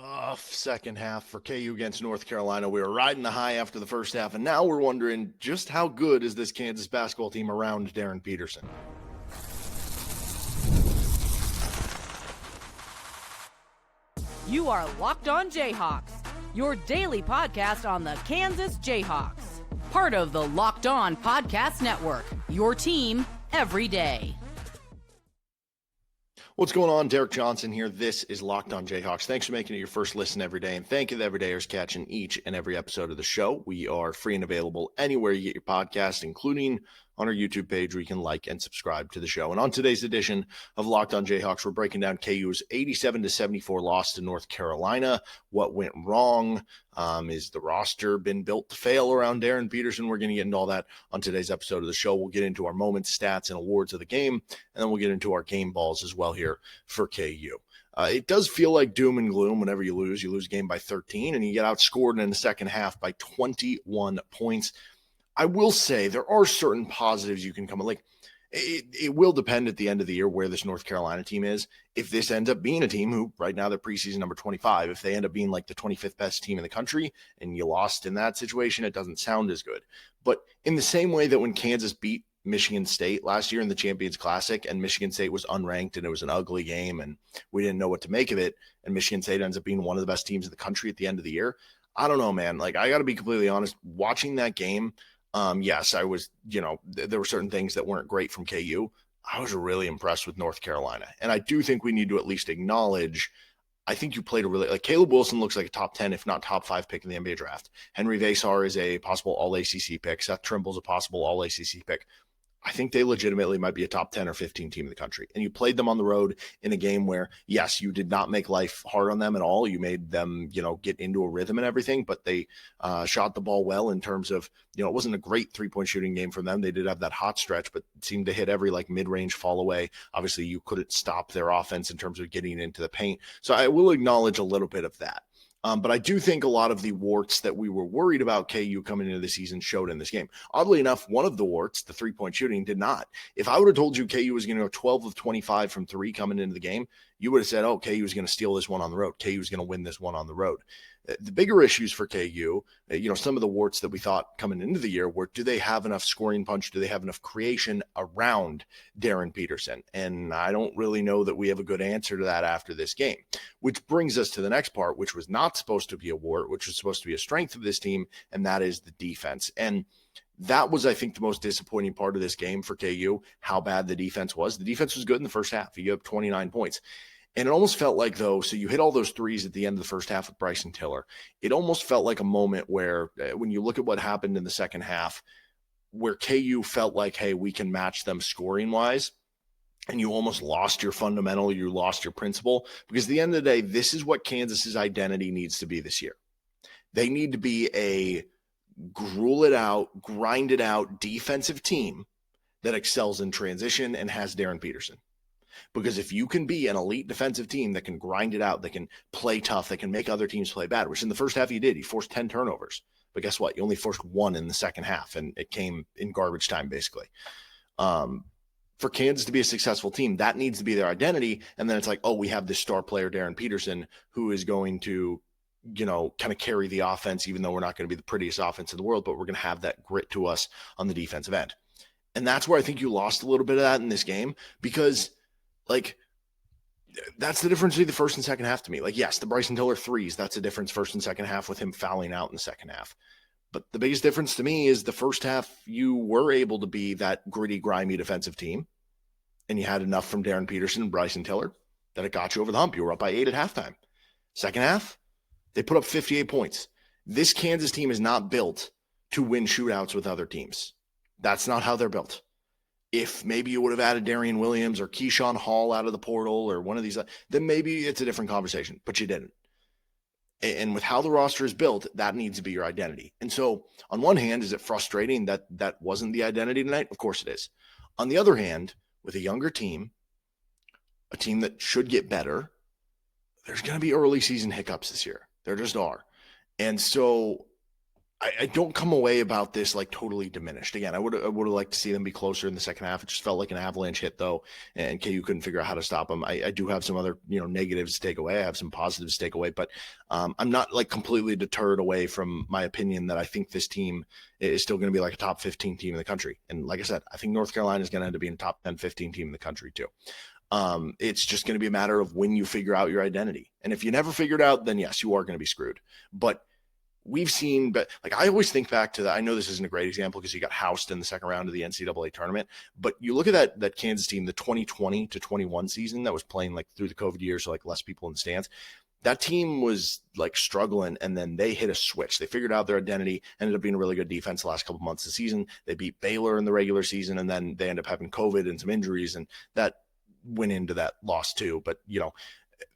rough second half for KU against North Carolina. We were riding the high after the first half, and now we're wondering just how good is this Kansas basketball team around Darryn Peterson? You are Locked On Jayhawks, your daily podcast on the Kansas Jayhawks. Part of the Locked On Podcast Network, your team every day. What's going on? Derek Johnson here. This is Locked On Jayhawks. Thanks for making it your first listen every day, and thank you to everydayers catching each and every episode of the show. We are free and available anywhere you get your podcast, including on our YouTube page where you can like and subscribe to the show. And on today's edition of Locked On Jayhawks, we're breaking down KU's 87-74 loss to North Carolina. What went wrong? Is the roster been built to fail around Darryn Peterson? We're going to get into all that on today's episode of the show. We'll get into our moments, stats, and awards of the game, and then we'll get into our game balls as well here for KU. It does feel like doom and gloom whenever you lose. You lose a game by 13, and you get outscored in the second half by 21 points. I will say there are certain positives you can come with. Like, it will depend at the end of the year where this North Carolina team is. If this ends up being a team who right now they're preseason number 25, if they end up being like the 25th best team in the country and you lost in that situation, it doesn't sound as good. But in the same way that when Kansas beat Michigan State last year in the Champions Classic and Michigan State was unranked and it was an ugly game and we didn't know what to make of it, and Michigan State ends up being one of the best teams in the country at the end of the year, I don't know, man. Like, I got to be completely honest, watching that game, yes, I was, there were certain things that weren't great from KU. I was really impressed with North Carolina. And I do think we need to at least acknowledge, I think you played like Caleb Wilson looks like a top 10, if not top 5 pick in the NBA draft. Henry Vasar is a possible all-ACC pick. Seth Trimble's a possible all-ACC pick. I think they legitimately might be a top 10 or 15 team in the country. And you played them on the road in a game where, yes, you did not make life hard on them at all. You made them, get into a rhythm and everything, but they shot the ball well in terms of, it wasn't a great three-point shooting game from them. They did have that hot stretch, but seemed to hit every mid-range fall away. Obviously, you couldn't stop their offense in terms of getting into the paint. So I will acknowledge a little bit of that. But I do think a lot of the warts that we were worried about KU coming into the season showed in this game. Oddly enough, one of the warts, the three-point shooting, did not. If I would have told you KU was going to go 12 of 25 from three coming into the game, you would have said, oh, KU was going to steal this one on the road. KU was going to win this one on the road. The bigger issues for KU, some of the warts that we thought coming into the year were, do they have enough scoring punch? Do they have enough creation around Darryn Peterson? And I don't really know that we have a good answer to that after this game, which brings us to the next part, which was not supposed to be a wart, which was supposed to be a strength of this team, and that is the defense. And that was, I think, the most disappointing part of this game for KU, how bad the defense was. The defense was good in the first half. You gave up 29 points. And it almost felt like, though, so you hit all those threes at the end of the first half with Bryson Tiller. It almost felt like a moment where, when you look at what happened in the second half, where KU felt like, hey, we can match them scoring-wise, and you almost lost your fundamental, you lost your principle. Because at the end of the day, this is what Kansas's identity needs to be this year. They need to be a gruel it out, grind it out defensive team that excels in transition and has Darryn Peterson. Because if you can be an elite defensive team that can grind it out, that can play tough, that can make other teams play bad, which in the first half you did. You forced 10 turnovers. But guess what? You only forced one in the second half, and it came in garbage time, basically. For Kansas to be a successful team, that needs to be their identity. And then it's like, oh, we have this star player, Darryn Peterson, who is going to, kind of carry the offense, even though we're not going to be the prettiest offense in the world, but we're going to have that grit to us on the defensive end. And that's where I think you lost a little bit of that in this game, because that's the difference between the first and second half to me. Yes, the Bryson Tiller threes, that's a difference first and second half with him fouling out in the second half. But the biggest difference to me is the first half, you were able to be that gritty, grimy defensive team, and you had enough from Darryn Peterson and Bryson Tiller that it got you over the hump. You were up by 8 at halftime. Second half, they put up 58 points. This Kansas team is not built to win shootouts with other teams. That's not how they're built. If maybe you would have added Darian Williams or Keyshawn Hall out of the portal or one of these, then maybe it's a different conversation, but you didn't. And with how the roster is built, that needs to be your identity. And so on one hand, is it frustrating that that wasn't the identity tonight? Of course it is. On the other hand, with a younger team, a team that should get better, there's going to be early season hiccups this year. There just are. And so I don't come away about this like totally diminished. Again, I would have liked to see them be closer in the second half. It just felt like an avalanche hit though, and KU couldn't figure out how to stop them. I do have some other negatives to take away. I have some positives to take away, but I'm not like completely deterred away from my opinion that I think this team is still going to be like a top 15 team in the country. And like I said, I think North Carolina is going to end up being a top 10, 15 team in the country too. It's just going to be a matter of when you figure out your identity. And if you never figure it out, then yes, you are going to be screwed. But we've seen, but like I always think back to that. I know this isn't a great example because you got housed in the second round of the NCAA tournament, but you look at that Kansas team, the 2020 to 21 season that was playing like through the COVID year, so like less people in the stands. That team was like struggling, and then they hit a switch. They figured out their identity, ended up being a really good defense the last couple months of the season. They beat Baylor in the regular season, and then they end up having COVID and some injuries, and that went into that loss too. But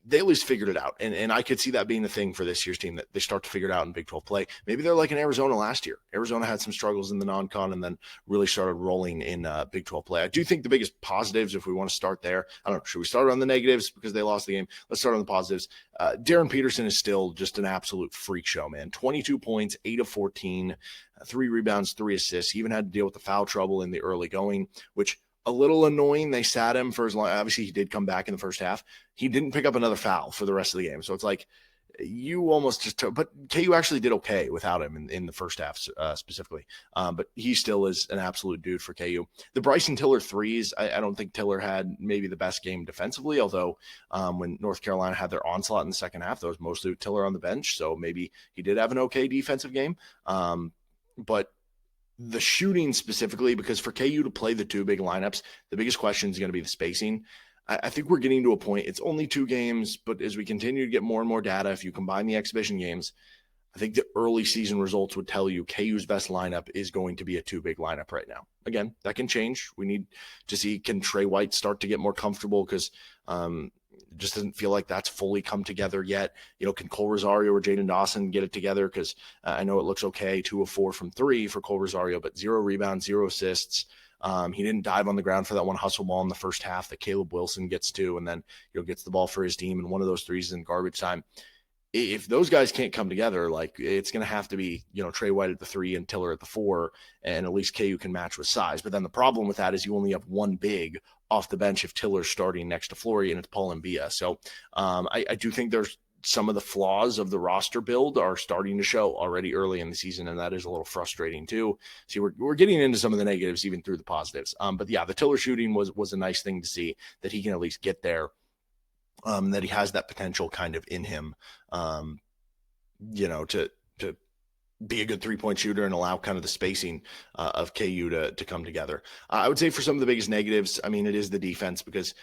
they at least figured it out. And I could see that being the thing for this year's team, that they start to figure it out in Big 12 play. Maybe they're like in Arizona last year. Arizona had some struggles in the non-con and then really started rolling in Big 12 play. I do think the biggest positives, if we want to start there, I don't know, should we start on the negatives because they lost the game? Let's start on the positives. Darryn Peterson is still just an absolute freak show, man. 22 points, 8 of 14, 3 rebounds, 3 assists. He even had to deal with the foul trouble in the early going, which a little annoying. They sat him for as long. Obviously, he did come back in the first half. He didn't pick up another foul for the rest of the game. So it's like you almost just took, but KU actually did okay without him in the first half specifically. But he still is an absolute dude for KU. The Bryson Tiller threes, I don't think Tiller had maybe the best game defensively, although when North Carolina had their onslaught in the second half, that was mostly Tiller on the bench. So maybe he did have an okay defensive game. But the shooting specifically, because for KU to play the two big lineups, the biggest question is going to be the spacing. I think we're getting to a point, it's only 2 games, but as we continue to get more and more data, if you combine the exhibition games, I think the early season results would tell you KU's best lineup is going to be a 2 big lineup right now. Again, that can change. We need to see, can Tre White start to get more comfortable, because it just doesn't feel like that's fully come together yet. Can Cole Rosario or Jaden Dawson get it together? Because I know it looks okay, 2 of 4 from 3 for Cole Rosario, but 0 rebounds, 0 assists. He didn't dive on the ground for that one hustle ball in the first half that Caleb Wilson gets to, and then gets the ball for his team, and one of those threes is in garbage time. If those guys can't come together, like, it's going to have to be, Tre White at the 3 and Tiller at the 4, and at least KU can match with size. But then the problem with that is you only have one big off the bench if Tiller's starting next to Flory, and it's Paul Mbia. So I do think there's some of the flaws of the roster build are starting to show already early in the season, and that is a little frustrating too. See, we're getting into some of the negatives even through the positives. But yeah, the Tiller shooting was a nice thing to see, that he can at least get there. That he has that potential kind of in him, to be a good 3-point shooter and allow kind of the spacing of KU to come together. I would say for some of the biggest negatives, I mean, it is the defense, because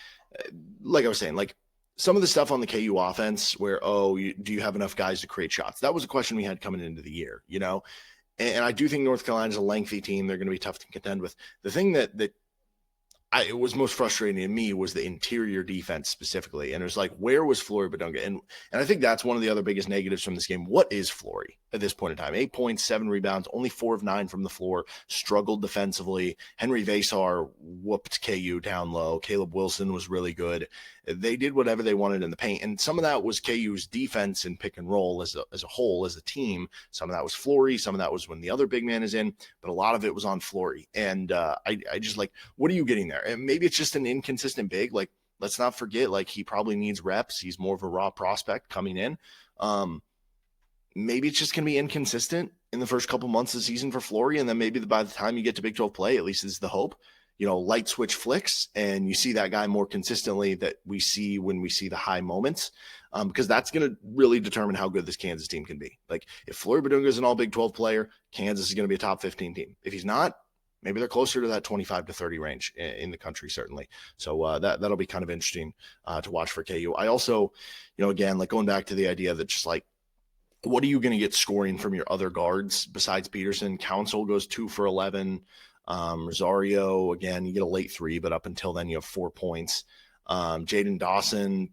like I was saying, like some of the stuff on the KU offense where, do you have enough guys to create shots? That was a question we had coming into the year, and I do think North Carolina is a lengthy team. They're going to be tough to contend with. The thing that it was most frustrating to me was the interior defense specifically. And it was like, where was Flory Bidunga? And I think that's one of the other biggest negatives from this game. What is Flory at this point in time? 8 points, 7 rebounds, only 4 of 9 from the floor, struggled defensively. Henry Vasar whooped KU down low. Caleb Wilson was really good. They did whatever they wanted in the paint. And some of that was KU's defense and pick and roll as a whole, as a team. Some of that was Flory. Some of that was when the other big man is in, but a lot of it was on Flory. And I just like, what are you getting there? And maybe it's just an inconsistent big. Like, let's not forget, like, he probably needs reps. He's more of a raw prospect coming in. Maybe it's just going to be inconsistent in the first couple months of the season for Flory. And then maybe by the time you get to Big 12 play, at least is the hope, light switch flicks and you see that guy more consistently that we see when we see the high moments. Because that's going to really determine how good this Kansas team can be. Like, if Flory Bidunga is an all Big 12 player, Kansas is going to be a top 15 team. If he's not, maybe they're closer to that 25 to 30 range in the country, certainly. So that'll be kind of interesting to watch for KU. I also, again, like going back to the idea that just like, what are you going to get scoring from your other guards besides Peterson? Council goes 2 for 11. Rosario, again, you get a late 3, but up until then you have 4 points. Jaden Dawson,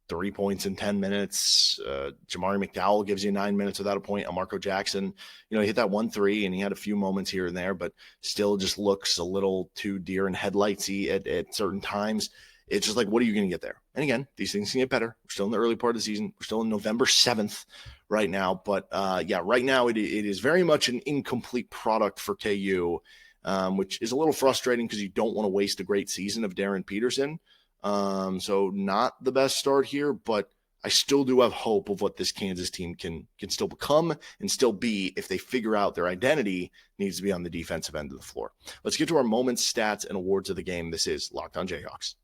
3 points in 10 minutes. Jamari McDowell gives you 9 minutes without a point. Marco Jackson, he hit that 1-3 and he had a few moments here and there, but still just looks a little too deer in headlights-y at certain times. It's just like, what are you going to get there? And again, these things can get better. We're still in the early part of the season. We're still in November 7th right now. But right now it is very much an incomplete product for KU, which is a little frustrating because you don't want to waste a great season of Darryn Peterson. So not the best start here, but I still do have hope of what this Kansas team can still become and still be if they figure out their identity needs to be on the defensive end of the floor. Let's get to our moments, stats, and awards of the game. This is Locked On Jayhawks.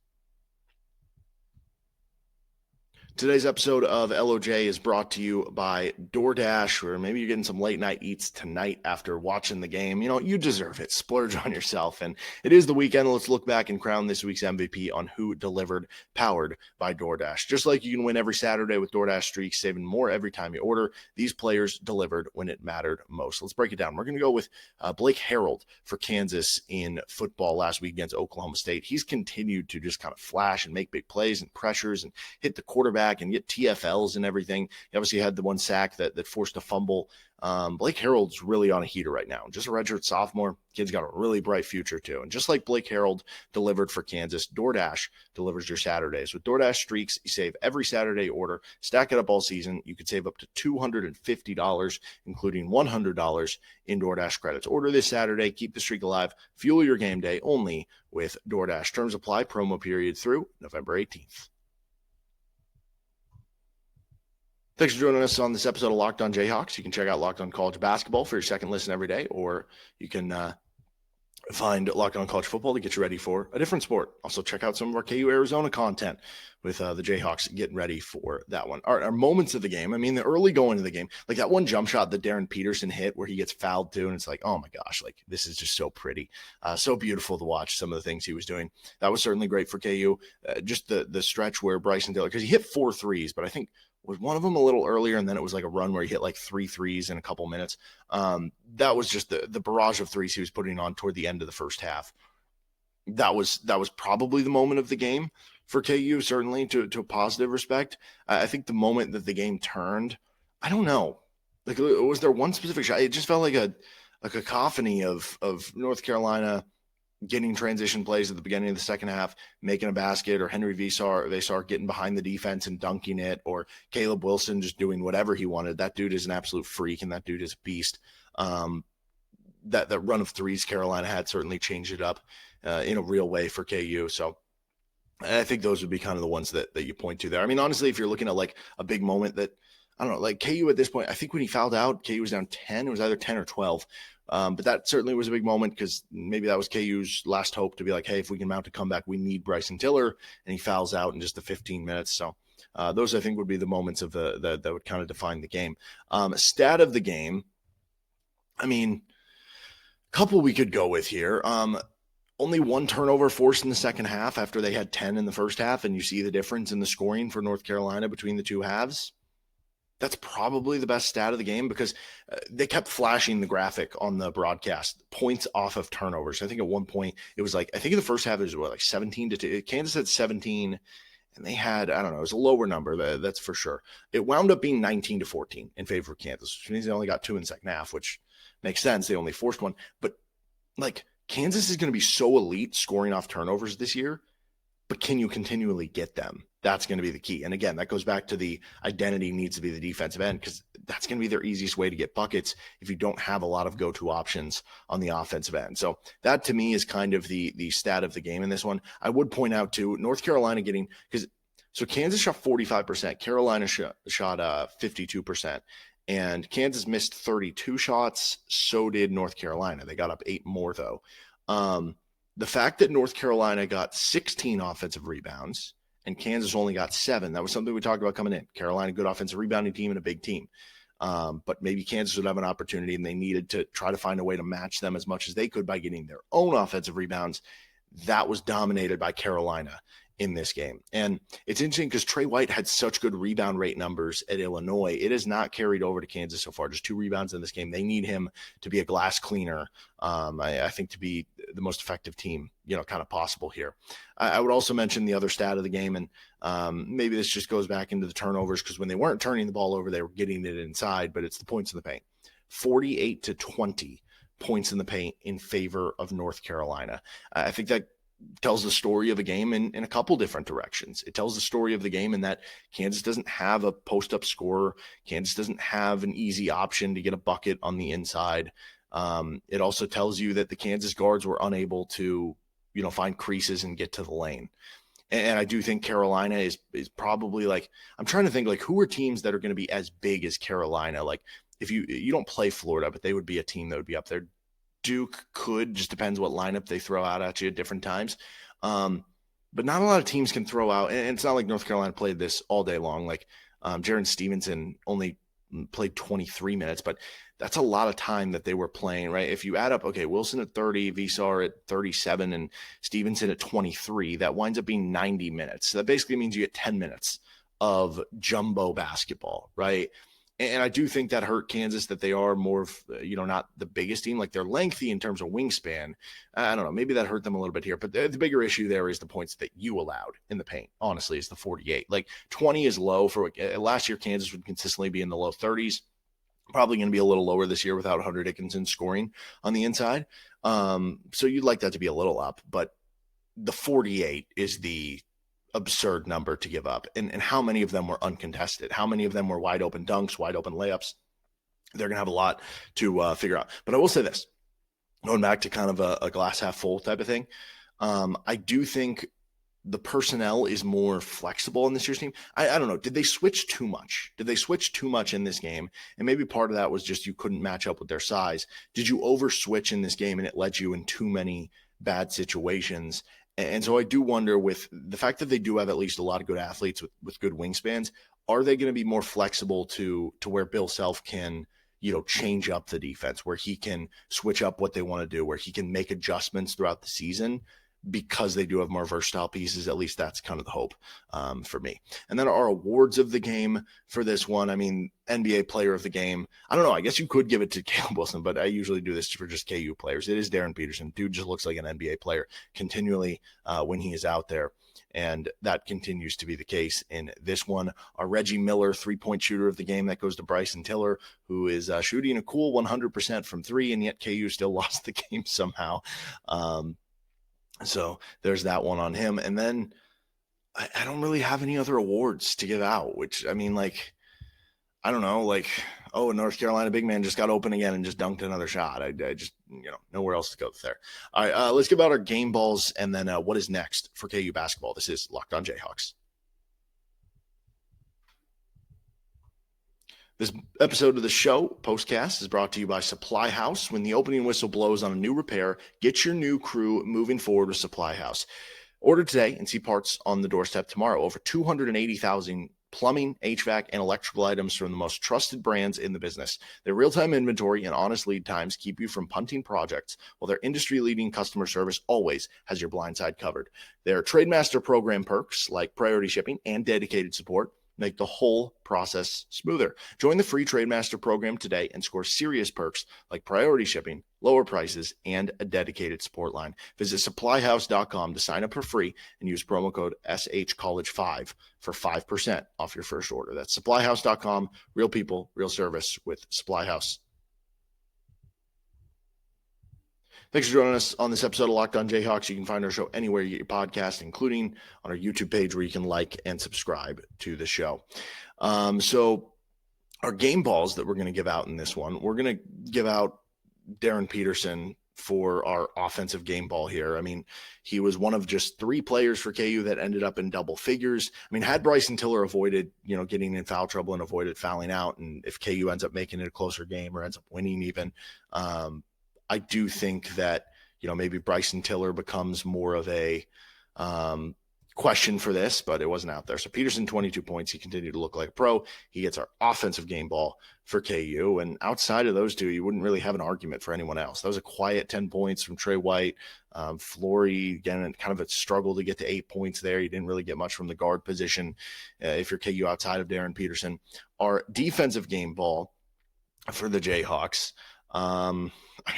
Today's episode of LOJ is brought to you by DoorDash, or maybe you're getting some late night eats tonight after watching the game. You know, you deserve it. Splurge on yourself. And it is the weekend. Let's look back and crown this week's MVP on Who Delivered, powered by DoorDash. Just like you can win every Saturday with DoorDash Streaks, saving more every time you order, these players delivered when it mattered most. Let's break it down. We're going to go with Blake Harrell for Kansas in football last week against Oklahoma State. He's continued to just kind of flash and make big plays and pressures and hit the quarterback and get TFLs and everything. He obviously had the one sack that forced a fumble. Blake Harrell's really on a heater right now. Just a redshirt sophomore. Kid's got a really bright future too. And just like Blake Harrell delivered for Kansas, DoorDash delivers your Saturdays. With DoorDash Streaks, you save every Saturday order. Stack it up all season. You could save up to $250, including $100 in DoorDash credits. Order this Saturday. Keep the streak alive. Fuel your game day only with DoorDash. Terms apply. Promo period through November 18th. Thanks for joining us on this episode of Locked On Jayhawks. You can check out Locked On College Basketball for your second listen every day, or you can find Locked On College Football to get you ready for a different sport. Also, check out some of our KU Arizona content with the Jayhawks getting ready for that one. Our moments of the game, I mean, the early going of the game, like that one jump shot that Darryn Peterson hit where he gets fouled too, and it's like, oh my gosh, like this is just so pretty. So beautiful to watch some of the things he was doing. That was certainly great for KU. Just the stretch where Bryson Tiller, because he hit 4 threes, but I think was one of them a little earlier, and then it was like a run where he hit like 3 threes in a couple minutes. That was just the barrage of threes he was putting on toward the end of the first half. That was probably the moment of the game for KU, certainly to a positive respect. I think the moment that the game turned, I don't know. Like, was there one specific shot? It just felt like a cacophony of North Carolina getting transition plays at the beginning of the second half, making a basket, or Henry Vesar getting behind the defense and dunking it, or Caleb Wilson just doing whatever he wanted. That dude is an absolute freak, and that dude is a beast. That run of threes Carolina had certainly changed it up in a real way for KU. So I think those would be kind of the ones that you point to there. I mean, honestly, if you're looking at like a big moment that, I don't know, like KU at this point, I think when he fouled out, KU was down 10. It was either 10 or 12. But that certainly was a big moment because maybe that was KU's last hope to be like, hey, if we can mount a comeback, we need Bryson Tiller, and he fouls out in just the 15 minutes. So those, I think, would be the moments of that would kind of define the game. Stat of the game, I mean, a couple we could go with here. Only 1 turnover forced in the second half after they had 10 in the first half, and you see the difference in the scoring for North Carolina between the two halves. That's probably the best stat of the game because they kept flashing the graphic on the broadcast, points off of turnovers. I think at one point it was like, I think in the first half it was like 17-2. Kansas had 17 and they had, I don't know, it was a lower number. That's for sure. It wound up being 19-14 in favor of Kansas, which means they only got 2 in the second half, which makes sense. They only forced 1, but like Kansas is going to be so elite scoring off turnovers this year, but can you continually get them? That's going to be the key. And again, that goes back to the identity needs to be the defensive end because that's going to be their easiest way to get buckets if you don't have a lot of go-to options on the offensive end. So that to me is kind of the stat of the game in this one. I would point out too, North Carolina so Kansas shot 45%, Carolina shot 52%, and Kansas missed 32 shots. So did North Carolina. They got up 8 more though. The fact that North Carolina got 16 offensive rebounds and Kansas only got 7. That was something we talked about coming in. Carolina, good offensive rebounding team and a big team. But maybe Kansas would have an opportunity and they needed to try to find a way to match them as much as they could by getting their own offensive rebounds. That was dominated by Carolina in this game. And it's interesting because Tre White had such good rebound rate numbers at Illinois. It has not carried over to Kansas so far. Just 2 rebounds in this game. They need him to be a glass cleaner. I think to be the most effective team, kind of possible here. I would also mention the other stat of the game, and maybe this just goes back into the turnovers because when they weren't turning the ball over, they were getting it inside, but it's the points in the paint. 48-20 points in the paint in favor of North Carolina. I think that tells the story of a game in a couple different directions. It tells the story of the game in that Kansas doesn't have a post-up scorer. Kansas doesn't have an easy option to get a bucket on the inside. It also tells you that the Kansas guards were unable to, find creases and get to the lane. And I do think Carolina is probably like, I'm trying to think like who are teams that are going to be as big as Carolina. Like if you don't play Florida, but they would be a team that would be up there. Duke could, just depends what lineup they throw out at you at different times. But not a lot of teams can throw out, and it's not like North Carolina played this all day long. Like Jaron Stevenson only played 23 minutes, but that's a lot of time that they were playing, right? If you add up, okay, Wilson at 30, Visar at 37, and Stevenson at 23, that winds up being 90 minutes. So that basically means you get 10 minutes of jumbo basketball, right? And I do think that hurt Kansas, that they are more of, not the biggest team. Like they're lengthy in terms of wingspan. I don't know. Maybe that hurt them a little bit here. But the bigger issue there is the points that you allowed in the paint, honestly, is the 48. Like 20 is low for last year. Kansas would consistently be in the low 30s. Probably going to be a little lower this year without Hunter Dickinson scoring on the inside. So you'd like that to be a little up. But the 48 is the absurd number to give up. And how many of them were uncontested? How many of them were wide open dunks, wide open layups? They're going to have a lot to figure out. But I will say this, going back to kind of a glass half full type of thing, I do think the personnel is more flexible in this year's team. I don't know. Did they switch too much? Did they switch too much in this game? And maybe part of that was just you couldn't match up with their size. Did you over switch in this game and it led you in too many bad situations? And so I do wonder, with the fact that they do have at least a lot of good athletes with good wingspans, are they going to be more flexible to where Bill Self can, change up the defense, where he can switch up what they want to do, where he can make adjustments throughout the season because they do have more versatile pieces? At least that's kind of the hope for me. And then our awards of the game for this one, I mean, NBA player of the game, I don't know. I guess you could give it to Caleb Wilson, but I usually do this for just KU players. It is Darryn Peterson. Dude just looks like an NBA player continually when he is out there. And that continues to be the case in this one. Our Reggie Miller 3-point shooter of the game, that goes to Bryson Tiller, who is shooting a cool 100% from three, and yet KU still lost the game somehow. So there's that one on him. And then I don't really have any other awards to give out, which, I mean, like, I don't know, like, oh, a North Carolina big man just got open again and just dunked another shot. I just, nowhere else to go there. All right, let's give out our game balls and then what is next for KU basketball. This is Locked On Jayhawks. This episode of the show, Postcast, is brought to you by Supply House. When the opening whistle blows on a new repair, get your new crew moving forward with Supply House. Order today and see parts on the doorstep tomorrow. Over 280,000 plumbing, HVAC, and electrical items from the most trusted brands in the business. Their real-time inventory and honest lead times keep you from punting projects, while their industry-leading customer service always has your blind side covered. Their Trademaster program perks, like priority shipping and dedicated support, make the whole process smoother. Join the free Trademaster program today and score serious perks like priority shipping, lower prices, and a dedicated support line. Visit supplyhouse.com to sign up for free and use promo code SHCollege5 for 5% off your first order. That's supplyhouse.com. Real people, real service with Supply House. Thanks for joining us on this episode of Locked On Jayhawks. You can find our show anywhere you get your podcast, including on our YouTube page where you can like and subscribe to the show. So our game balls that we're going to give out in this one, we're going to give out Darryn Peterson for our offensive game ball here. I mean, he was one of just 3 players for KU that ended up in double figures. I mean, had Bryson Tiller avoided, getting in foul trouble and avoided fouling out, and if KU ends up making it a closer game or ends up winning even, I do think that, maybe Bryson Tiller becomes more of a question for this, but it wasn't out there. So Peterson, 22 points. He continued to look like a pro. He gets our offensive game ball for KU. And outside of those two, you wouldn't really have an argument for anyone else. That was a quiet 10 points from Tre White. Flory, again, kind of a struggle to get to 8 points there. He didn't really get much from the guard position if you're KU outside of Darryn Peterson. Our defensive game ball for the Jayhawks,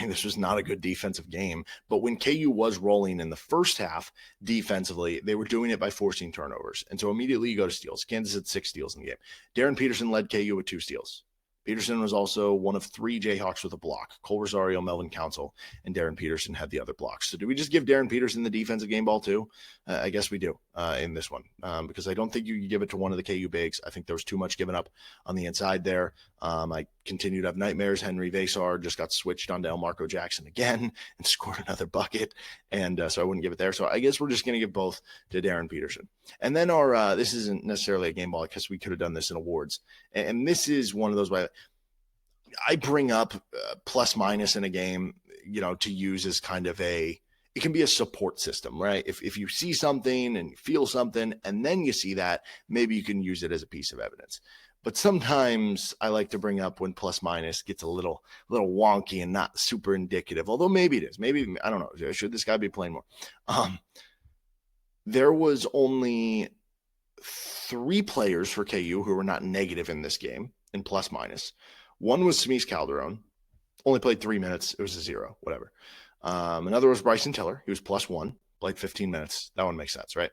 this was not a good defensive game, but when KU was rolling in the first half defensively, they were doing it by forcing turnovers. And so immediately you go to steals. Kansas had 6 steals in the game. Darryn Peterson led KU with 2 steals. Peterson was also one of 3 Jayhawks with a block. Cole Rosario, Melvin Council, and Darryn Peterson had the other blocks. So do we just give Darryn Peterson the defensive game ball too? I guess we do in this one because I don't think you give it to one of the KU bigs. I think there was too much given up on the inside there. I continue to have nightmares. Henry Vasar just got switched onto Elmarco Jackson again and scored another bucket. And so I wouldn't give it there. So I guess we're just going to give both to Darryn Peterson. And then our this isn't necessarily a game ball because we could have done this in awards. And this is one of those where I bring up plus minus in a game, to use as kind of it can be a support system, right? If you see something and you feel something and then you see that, maybe you can use it as a piece of evidence. But sometimes I like to bring up when plus minus gets a little wonky and not super indicative, although maybe it is. Maybe, I don't know. Should this guy be playing more? There was only 3 players for KU who were not negative in this game in plus minus. One was Smeeze Calderon, only played 3 minutes. It was a 0, whatever. Another was Bryson Tiller. He was +1, played 15 minutes. That one makes sense, right?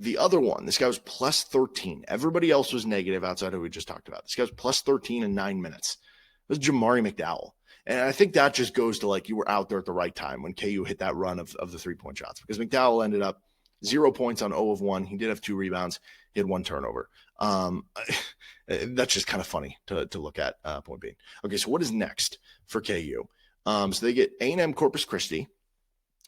The other one, this guy was plus 13. Everybody else was negative outside of who we just talked about. This guy was plus 13 in 9 minutes. It was Jamari McDowell. And I think that just goes to you were out there at the right time when KU hit that run of the 3-point shots, because McDowell ended up 0 points on 0 of 1. He did have 2 rebounds. He had 1 turnover. That's just kind of funny to look at, point being. Okay, so what is next for KU? So they get A&M-Corpus Christi,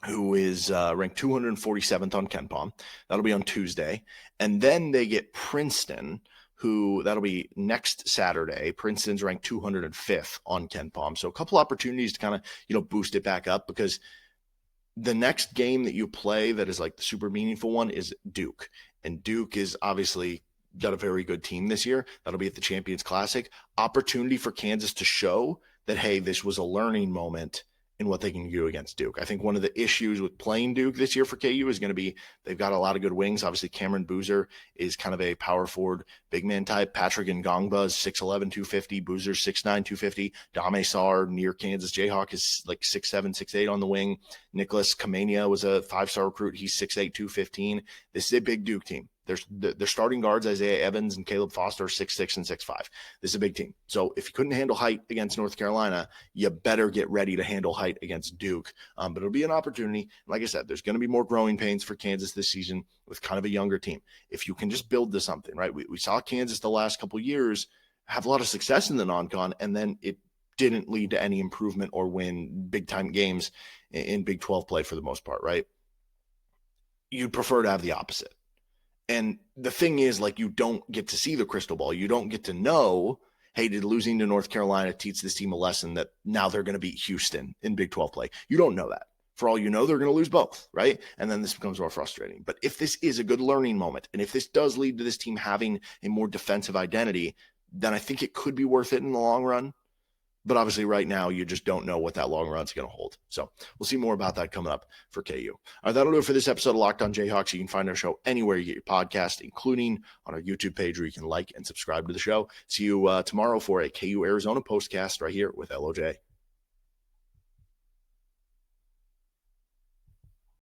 who is ranked 247th on KenPom. That'll be on Tuesday. And then they get Princeton, that'll be next Saturday. Princeton's ranked 205th on KenPom. So a couple opportunities to kind of, boost it back up, because the next game that you play that is the super meaningful one is Duke. And Duke is obviously got a very good team this year. That'll be at the Champions Classic. Opportunity for Kansas to show that, hey, this was a learning moment in what they can do against Duke. I think one of the issues with playing Duke this year for KU is going to be they've got a lot of good wings. Obviously, Cameron Boozer is kind of a power forward, big man type. Patrick Ngongba is 6'11", 250. Boozer's 6'9", 250. Dame Sarr, near Kansas Jayhawk, is 6'7", 6'8 on the wing. Nicholas Kamania was a 5-star recruit. He's 6'8", 215. This is a big Duke team. Their starting guards, Isaiah Evans and Caleb Foster, 6'6" and 6'5". This is a big team. So if you couldn't handle height against North Carolina, you better get ready to handle height against Duke. But it'll be an opportunity. Like I said, there's going to be more growing pains for Kansas this season with kind of a younger team. If you can just build to something, right? We saw Kansas the last couple of years have a lot of success in the non-con, and then it didn't lead to any improvement or win big-time games in Big 12 play for the most part, right? You'd prefer to have the opposite. And the thing is, you don't get to see the crystal ball. You don't get to know, hey, did losing to North Carolina teach this team a lesson that now they're going to beat Houston in Big 12 play? You don't know that. For all you know, they're going to lose both, right? And then this becomes more frustrating. But if this is a good learning moment, and if this does lead to this team having a more defensive identity, then I think it could be worth it in the long run. But obviously right now, you just don't know what that long run's going to hold. So we'll see more about that coming up for KU. All right, that'll do it for this episode of Locked On Jayhawks. You can find our show anywhere you get your podcast, including on our YouTube page where you can like and subscribe to the show. See you tomorrow for a KU Arizona postcast right here with LOJ.